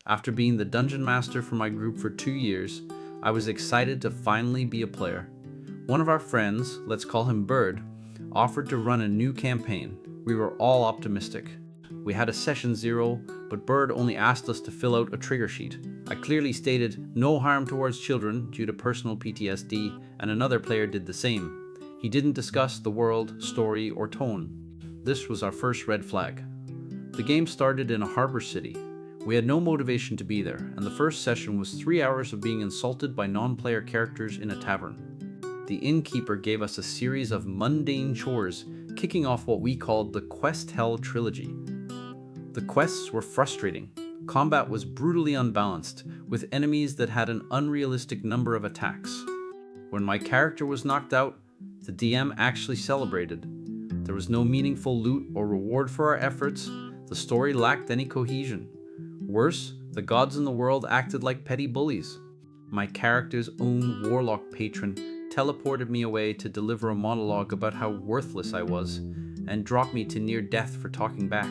After being the dungeon master for my group for 2 years, I was excited to finally be a player. One of our friends, let's call him Bird, offered to run a new campaign. We were all optimistic. We had a session 0, but Bird only asked us to fill out a trigger sheet. I clearly stated no harm towards children due to personal PTSD, and another player did the same. He didn't discuss the world, story, or tone. This was our first red flag. The game started in a harbor city. We had no motivation to be there, and the first session was 3 hours of being insulted by non-player characters in a tavern. The innkeeper gave us a series of mundane chores, kicking off what we called the Quest Hell Trilogy. The quests were frustrating. Combat was brutally unbalanced, with enemies that had an unrealistic number of attacks. When my character was knocked out, the DM actually celebrated. There was no meaningful loot or reward for our efforts. The story lacked any cohesion. Worse, the gods in the world acted like petty bullies. My character's own warlock patron teleported me away to deliver a monologue about how worthless I was, and dropped me to near death for talking back.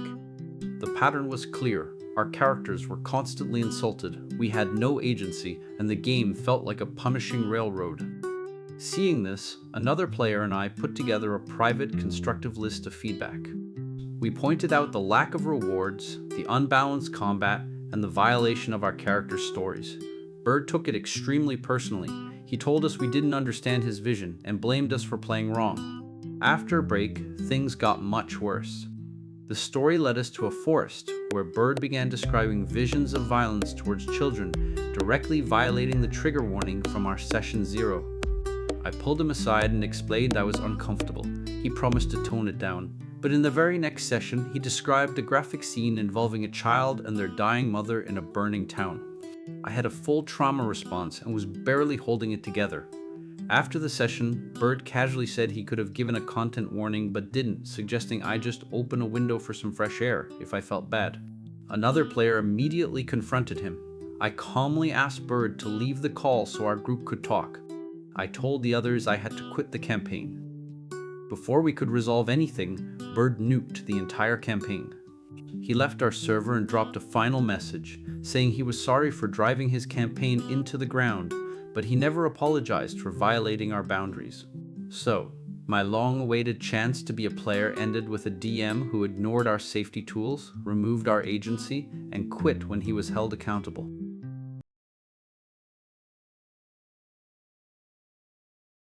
The pattern was clear. Our characters were constantly insulted, we had no agency, and the game felt like a punishing railroad. Seeing this, another player and I put together a private, constructive list of feedback. We pointed out the lack of rewards, the unbalanced combat, and the violation of our characters' stories. Bird took it extremely personally. He told us we didn't understand his vision and blamed us for playing wrong. After a break, things got much worse. The story led us to a forest where Bird began describing visions of violence towards children, directly violating the trigger warning from our session 0. I pulled him aside and explained I was uncomfortable. He promised to tone it down. But in the very next session, he described a graphic scene involving a child and their dying mother in a burning town. I had a full trauma response and was barely holding it together. After the session, Bird casually said he could have given a content warning but didn't, suggesting I just open a window for some fresh air if I felt bad. Another player immediately confronted him. I calmly asked Bird to leave the call so our group could talk. I told the others I had to quit the campaign. Before we could resolve anything, Bird nuked the entire campaign. He left our server and dropped a final message, saying he was sorry for driving his campaign into the ground, but he never apologized for violating our boundaries. So, my long-awaited chance to be a player ended with a DM who ignored our safety tools, removed our agency, and quit when he was held accountable.